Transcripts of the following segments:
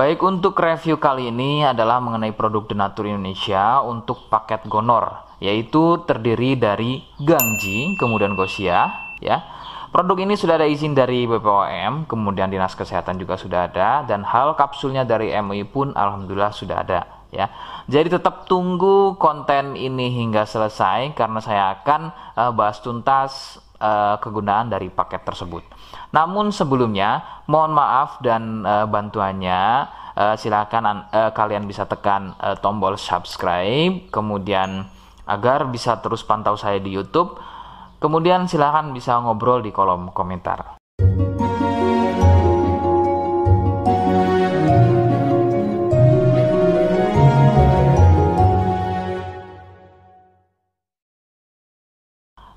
Baik, untuk review kali ini adalah mengenai produk Denatur Indonesia untuk paket Gonor, yaitu terdiri dari Gangji, kemudian Gosia, ya. Produk ini sudah ada izin dari BPOM, kemudian Dinas Kesehatan juga sudah ada, dan hal kapsulnya dari MUI pun alhamdulillah sudah ada, ya. Jadi tetap tunggu konten ini hingga selesai karena saya akan bahas tuntas kegunaan dari paket tersebut. Namun sebelumnya mohon maaf dan bantuannya, silakan kalian bisa tekan tombol subscribe, kemudian agar bisa terus pantau saya di YouTube. Kemudian silakan bisa ngobrol di kolom komentar.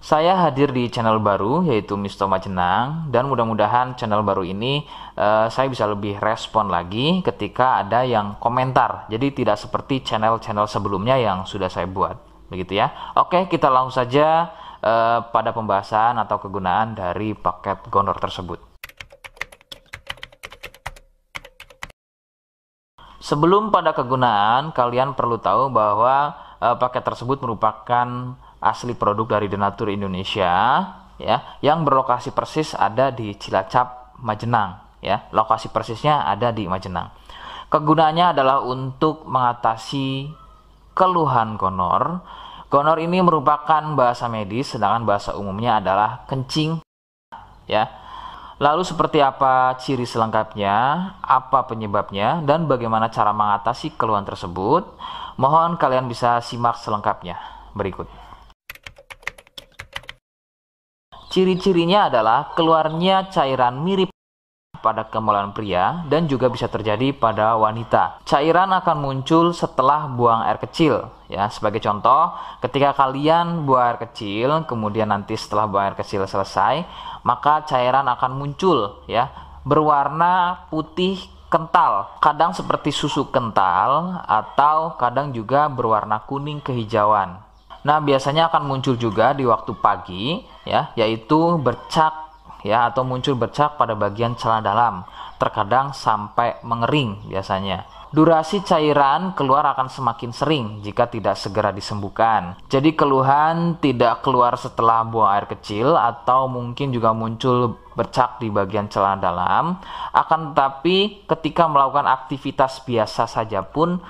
Saya hadir di channel baru yaitu Misto Majenang, dan mudah-mudahan channel baru ini saya bisa lebih respon lagi ketika ada yang komentar. Jadi tidak seperti channel-channel sebelumnya yang sudah saya buat, begitu ya. Oke, kita langsung saja pada pembahasan atau kegunaan dari paket Gonor tersebut. Sebelum pada kegunaan, kalian perlu tahu bahwa paket tersebut merupakan asli produk dari Denatur Indonesia, ya, yang berlokasi persis ada di Cilacap, Majenang, ya. Lokasi persisnya ada di Majenang. Kegunaannya adalah untuk mengatasi keluhan gonor. Gonor ini merupakan bahasa medis, sedangkan bahasa umumnya adalah kencing, ya. Lalu seperti apa ciri selengkapnya, apa penyebabnya, dan bagaimana cara mengatasi keluhan tersebut? Mohon kalian bisa simak selengkapnya berikut. Ciri-cirinya adalah keluarnya cairan mirip pada kemaluan pria dan juga bisa terjadi pada wanita. Cairan akan muncul setelah buang air kecil, ya. Sebagai contoh, ketika kalian buang air kecil, kemudian nanti setelah buang air kecil selesai, maka cairan akan muncul, ya, berwarna putih kental, kadang seperti susu kental atau kadang juga berwarna kuning kehijauan. Nah, biasanya akan muncul juga di waktu pagi, ya, yaitu bercak, ya, atau muncul bercak pada bagian celana dalam, terkadang sampai mengering biasanya. Durasi cairan keluar akan semakin sering jika tidak segera disembuhkan. Jadi keluhan tidak keluar setelah buang air kecil atau mungkin juga muncul bercak di bagian celana dalam, akan tetapi ketika melakukan aktivitas biasa saja pun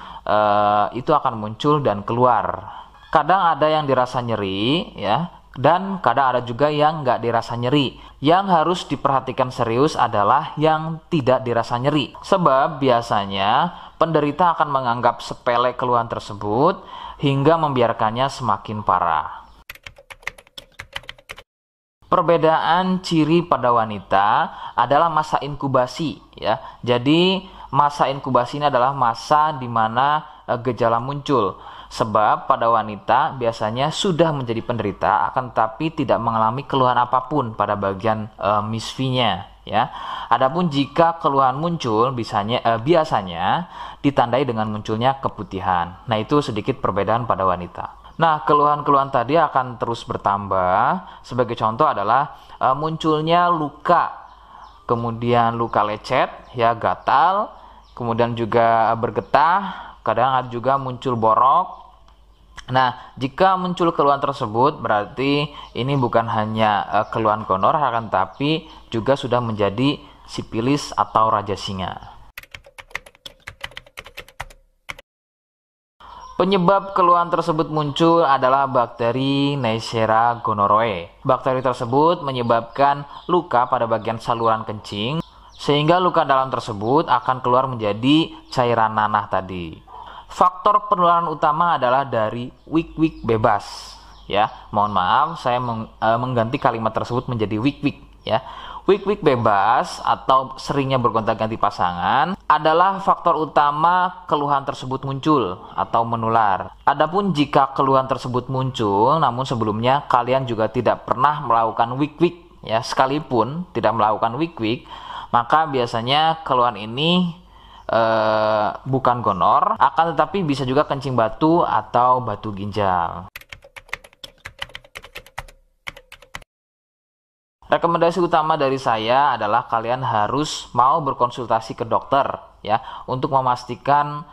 itu akan muncul dan keluar. Kadang ada yang dirasa nyeri, ya, dan kadang ada juga yang nggak dirasa nyeri. Yang harus diperhatikan serius adalah yang tidak dirasa nyeri, sebab biasanya penderita akan menganggap sepele keluhan tersebut hingga membiarkannya semakin parah. Perbedaan ciri pada wanita adalah masa inkubasi, ya. Jadi masa inkubasi ini adalah masa di mana gejala muncul. Sebab pada wanita biasanya sudah menjadi penderita akan tetapi tidak mengalami keluhan apapun pada bagian misfinya, ya. Adapun jika keluhan muncul biasanya ditandai dengan munculnya keputihan. Nah, itu sedikit perbedaan pada wanita. Nah, keluhan-keluhan tadi akan terus bertambah. Sebagai contoh adalah munculnya luka, kemudian luka lecet, ya, gatal, kemudian juga bergetah, kadang ada juga muncul borok. Nah, jika muncul keluhan tersebut berarti ini bukan hanya keluhan gonor, akan tapi juga sudah menjadi sipilis atau raja singa. Penyebab keluhan tersebut muncul adalah bakteri Neisseria gonorrhoeae. Bakteri tersebut menyebabkan luka pada bagian saluran kencing, sehingga luka dalam tersebut akan keluar menjadi cairan nanah tadi. Faktor penularan utama adalah dari wik-wik bebas, ya. Mohon maaf, saya mengganti kalimat tersebut menjadi wik-wik, ya. Wik-wik bebas atau seringnya bergonta-ganti pasangan adalah faktor utama keluhan tersebut muncul atau menular. Adapun jika keluhan tersebut muncul namun sebelumnya kalian juga tidak pernah melakukan wik-wik, ya, sekalipun tidak melakukan wik-wik, maka biasanya keluhan ini bukan gonor, akan tetapi bisa juga kencing batu atau batu ginjal. Rekomendasi utama dari saya adalah kalian harus mau berkonsultasi ke dokter, ya untuk memastikan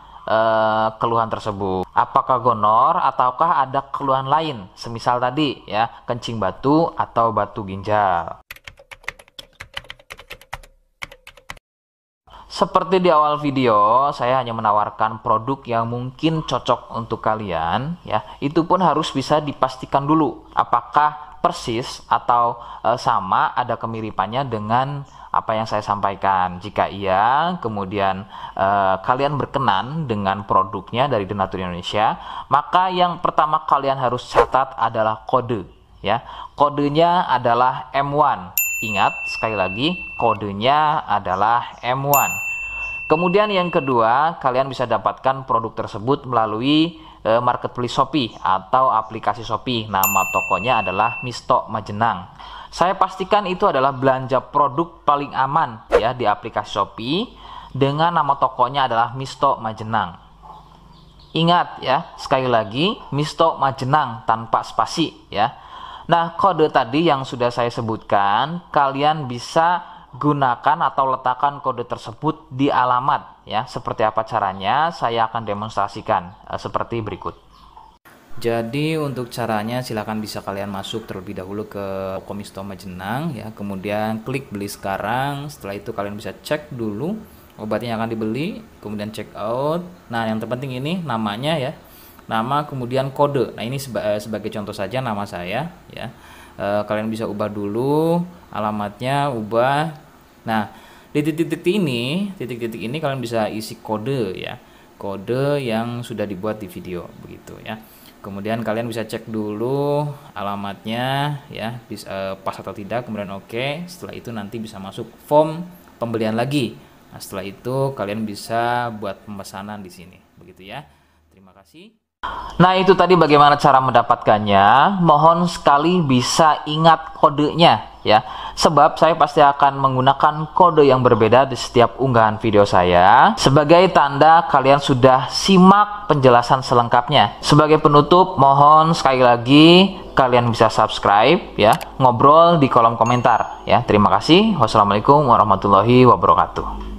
keluhan tersebut. Apakah gonor ataukah ada keluhan lain, semisal tadi ya kencing batu atau batu ginjal. Seperti di awal video, saya hanya menawarkan produk yang mungkin cocok untuk kalian ya. Itu pun harus bisa dipastikan dulu apakah persis atau sama, ada kemiripannya dengan apa yang saya sampaikan. Jika iya, kemudian kalian berkenan dengan produknya dari Denatur Indonesia, maka yang pertama kalian harus catat adalah kode ya. Kodenya adalah M1. Ingat sekali lagi, kodenya adalah M1. Kemudian yang kedua, kalian bisa dapatkan produk tersebut melalui marketplace Shopee atau aplikasi Shopee. Nama tokonya adalah Misto Majenang. Saya pastikan itu adalah belanja produk paling aman ya di aplikasi Shopee dengan nama tokonya adalah Misto Majenang. Ingat ya, sekali lagi Misto Majenang tanpa spasi ya. Nah, kode tadi yang sudah saya sebutkan, kalian bisa gunakan atau letakkan kode tersebut di alamat ya. Seperti apa caranya? Saya akan demonstrasikan seperti berikut. Jadi untuk caranya silahkan bisa kalian masuk terlebih dahulu ke toko Misto Majenang ya, kemudian klik beli sekarang. Setelah itu kalian bisa cek dulu obatnya yang akan dibeli, kemudian check out. Nah yang terpenting ini namanya ya, nama kemudian kode. Nah ini sebagai contoh saja nama saya ya. Kalian bisa ubah dulu alamatnya, ubah. Nah di titik-titik ini kalian bisa isi kode ya, kode yang sudah dibuat di video begitu ya. Kemudian kalian bisa cek dulu alamatnya ya, pas atau tidak, kemudian oke. Setelah itu nanti bisa masuk form pembelian lagi. Nah, setelah itu kalian bisa buat pemesanan di sini. Begitu ya. Terima kasih. Nah, itu tadi bagaimana cara mendapatkannya. Mohon sekali bisa ingat kodenya ya. Sebab saya pasti akan menggunakan kode yang berbeda di setiap unggahan video saya sebagai tanda kalian sudah simak penjelasan selengkapnya. Sebagai penutup, mohon sekali lagi kalian bisa subscribe ya, ngobrol di kolom komentar ya. Terima kasih. Wassalamualaikum warahmatullahi wabarakatuh.